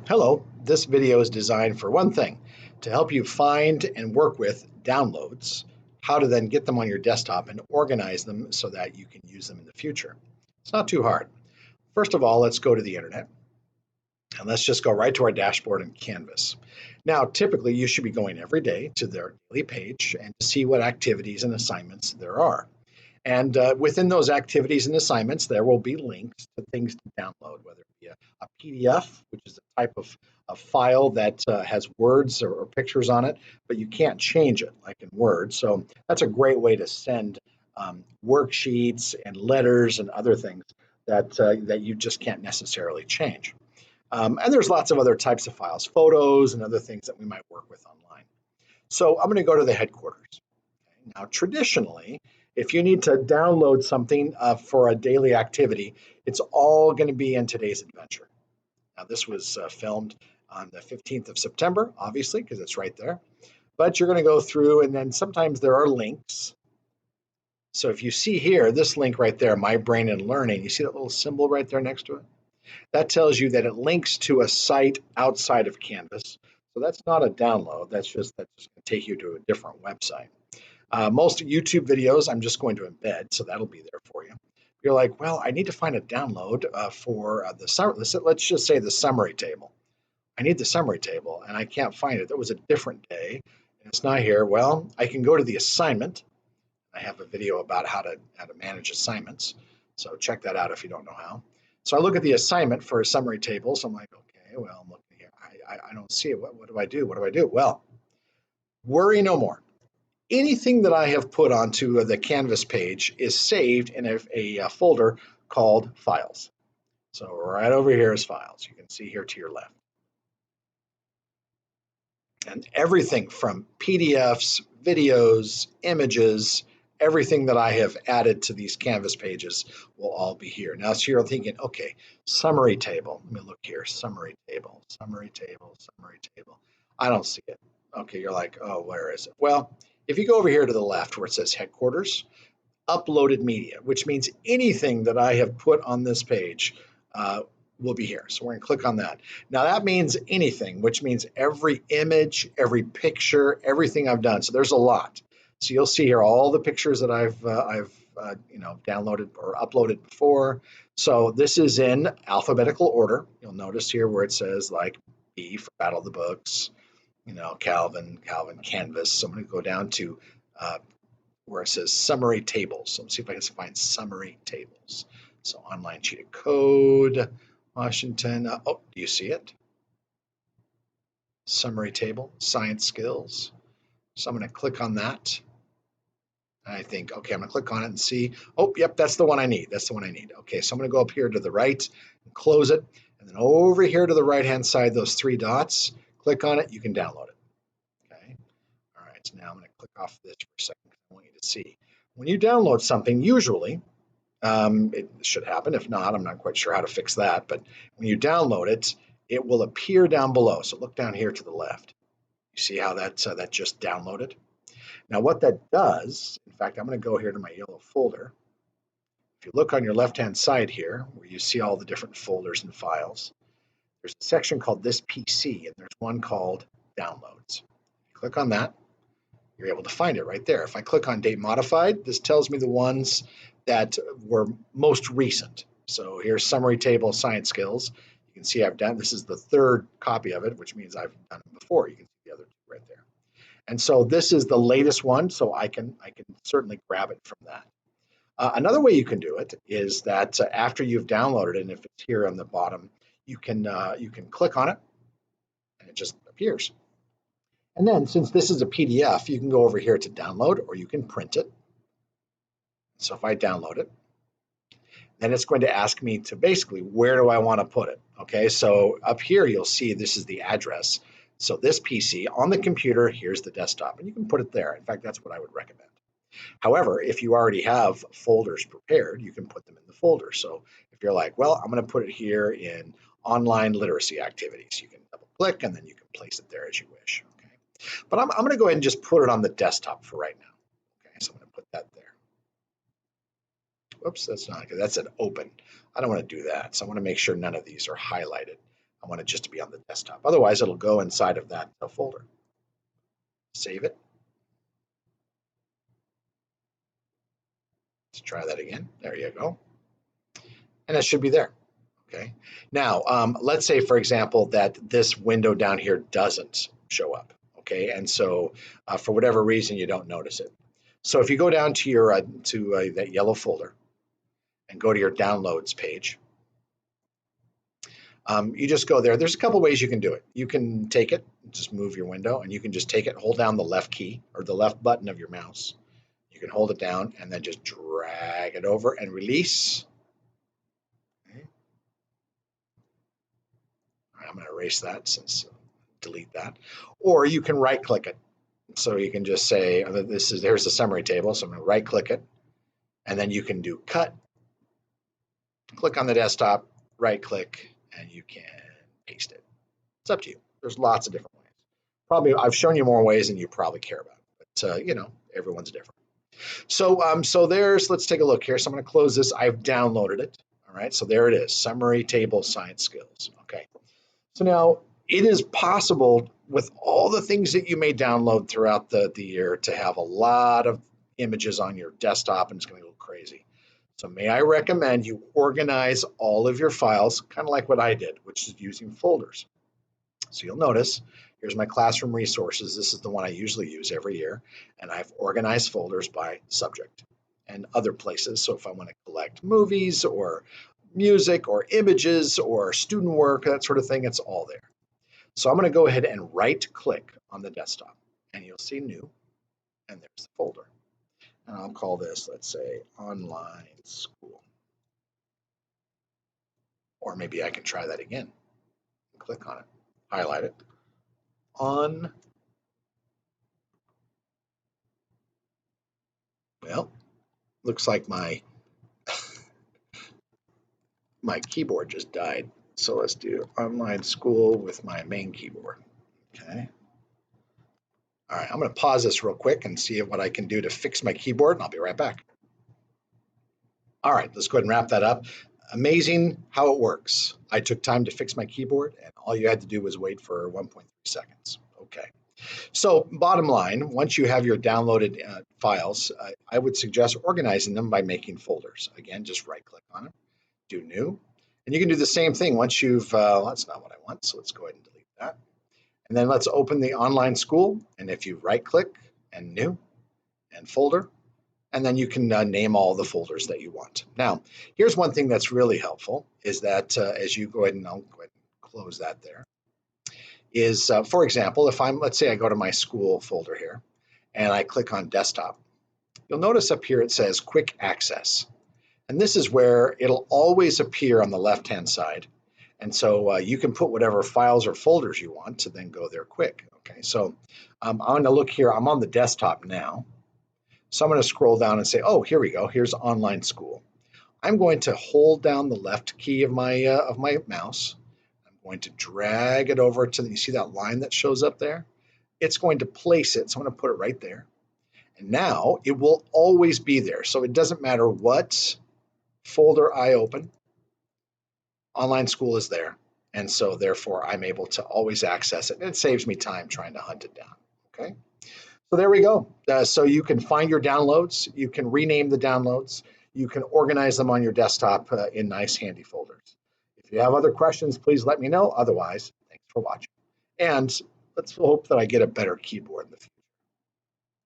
Hello, this video is designed for one thing, to help you find and work with downloads, how to then get them on your desktop and organize them so that you can use them in the future. It's not too hard. First of all, let's go to the internet and let's just go right to our dashboard in Canvas. Now, typically you should be going every day to their daily page and to see what activities and assignments there are. And within those activities and assignments, there will be links to things to download, whether it be a PDF, which is a type of a file that has words or pictures on it, but you can't change it like in Word. So that's a great way to send worksheets and letters and other things that you just can't necessarily change. And there's lots of other types of files, photos and other things that we might work with online. So I'm going to go to the headquarters. Now, traditionally, if you need to download something for a daily activity, it's all going to be in today's adventure. Now, this was filmed on the 15th of September, obviously, because it's right there. But you're going to go through, and then sometimes there are links. So if you see here, this link right there, My Brain and Learning, you see that little symbol right there next to it? That tells you that it links to a site outside of Canvas. So that's not a download. That's just going to take you to a different website. Most YouTube videos I'm just going to embed, so that'll be there for you. You're like, well, I need to find a download for the summary. Let's just say the summary table. I need the summary table, and I can't find it. That was a different day, and it's not here. Well, I can go to the assignment. I have a video about how to manage assignments, so check that out if you don't know how. So I look at the assignment for a summary table. So I'm like, okay, well, I'm looking here. I don't see it. What do I do? What do I do? Well, worry no more. Anything that I have put onto the Canvas page is saved in a folder called Files. So right over here is Files. You can see here to your left. And everything from PDFs, videos, images, everything that I have added to these Canvas pages will all be here. Now, so you're thinking, okay, summary table. Let me look here. Summary table, summary table, summary table. I don't see it. Okay, you're like, oh, where is it? Well, if you go over here to the left where it says headquarters, uploaded media, which means anything that I have put on this page will be here. So we're going to click on that. Now that means anything, which means every image, every picture, everything I've done. So there's a lot. So you'll see here all the pictures that I've downloaded or uploaded before. So this is in alphabetical order. You'll notice here where it says like B for Battle of the Books, Calvin, Canvas. So I'm going to go down to where it says summary tables. So let's see if I can find summary tables. So online cheated code, Washington. Oh, do you see it? Summary table, science skills. So I'm going to click on that. I think, okay, I'm going to click on it and see. Oh, yep, that's the one I need. That's the one I need. Okay, so I'm going to go up here to the right and close it. And then over here to the right-hand side, those three dots, click on it, you can download it. Okay. All right, so now I'm going to click off this for a second because I want you to see. When you download something, usually, it should happen. If not, I'm not quite sure how to fix that. But when you download it, it will appear down below. So look down here to the left. You see how that just downloaded? Now what that does, in fact, I'm going to go here to my yellow folder. If you look on your left-hand side here, where you see all the different folders and files, there's a section called This PC, and there's one called Downloads. Click on that. You're able to find it right there. If I click on Date Modified, this tells me the ones that were most recent. So here's Summary Table, Science Skills. You can see I've done, this is the third copy of it, which means I've done it before. You can see the other two right there. And so this is the latest one, so I can certainly grab it from that. Another way you can do it is that after you've downloaded it, and if it's here on the bottom, you can click on it, and it just appears. And then since this is a PDF, you can go over here to download, or you can print it. So if I download it, then it's going to ask me to basically, where do I want to put it? Okay, so up here, you'll see this is the address. So this PC on the computer, here's the desktop, and you can put it there. In fact, that's what I would recommend. However, if you already have folders prepared, you can put them in the folder. So if you're like, well, I'm going to put it here in online literacy activities, you can double click and then you can place it there as you wish. Okay, but I'm going to go ahead and just put it on the desktop for right now. Okay, so I'm going to put that there. Whoops, that's not good. That's an open. I don't want to do that. So I want to make sure none of these are highlighted. I want it just to be on the desktop. Otherwise, it'll go inside of that folder. Save it. Let's try that again. There you go. And it should be there. Okay. Now, let's say, for example, that this window down here doesn't show up. Okay. And so for whatever reason, you don't notice it. So if you go down to your that yellow folder and go to your downloads page, you just go there. There's a couple ways you can do it. You can take it, just move your window, and you can just take it, hold down the left key or the left button of your mouse. You can hold it down and then just drag it over and release. Okay. All right, I'm going to erase that delete that. Or you can right click it. So you can just say, there's the summary table. So I'm going to right click it. And then you can do cut, click on the desktop, right click, and you can paste it. It's up to you. There's lots of different ways. Probably I've shown you more ways than you probably care about, but everyone's different. So let's take a look here. So I'm going to close this. I've downloaded it. All right. So there it is. Summary table science skills. Okay. So now it is possible with all the things that you may download throughout the year to have a lot of images on your desktop, and it's going to go crazy. So may I recommend you organize all of your files, kind of like what I did, which is using folders. So you'll notice, here's my classroom resources. This is the one I usually use every year. And I've organized folders by subject and other places. So if I want to collect movies or music or images or student work, that sort of thing, it's all there. So I'm going to go ahead and right click on the desktop and you'll see new, and there's the folder. And I'll call this, let's say, online school. Or maybe I can try that again. Click on it, highlight it. Well, looks like my keyboard just died. So let's do online school with my main keyboard. Okay. All right, I'm going to pause this real quick and see what I can do to fix my keyboard, and I'll be right back. All right, let's go ahead and wrap that up. Amazing how it works. I took time to fix my keyboard, and all you had to do was wait for 1.3 seconds. Okay. So bottom line, once you have your downloaded files, I would suggest organizing them by making folders. Again, just right click on it, do new, and you can do the same thing once you've, that's not what I want, so let's go ahead and delete that. And then let's open the online school, and if you right click and new and folder, and then you can name all the folders that you want. Now, here's one thing that's really helpful is that as you go ahead and I'll go ahead and close that there, is for example, if let's say I go to my school folder here and I click on desktop, you'll notice up here it says quick access. And this is where it'll always appear on the left-hand side. And so you can put whatever files or folders you want to then go there quick. Okay, so I'm going to look here. I'm on the desktop now. So I'm going to scroll down and say, oh, here we go. Here's online school. I'm going to hold down the left key of my mouse. I'm going to drag it over to you see that line that shows up there? It's going to place it. So I'm going to put it right there. And now it will always be there. So it doesn't matter what folder I open, online school is there. And so therefore I'm able to always access it. And it saves me time trying to hunt it down. Okay. So there we go. So you can find your downloads. You can rename the downloads. You can organize them on your desktop in nice handy folders. If you have other questions, please let me know. Otherwise, thanks for watching. And let's hope that I get a better keyboard in the future.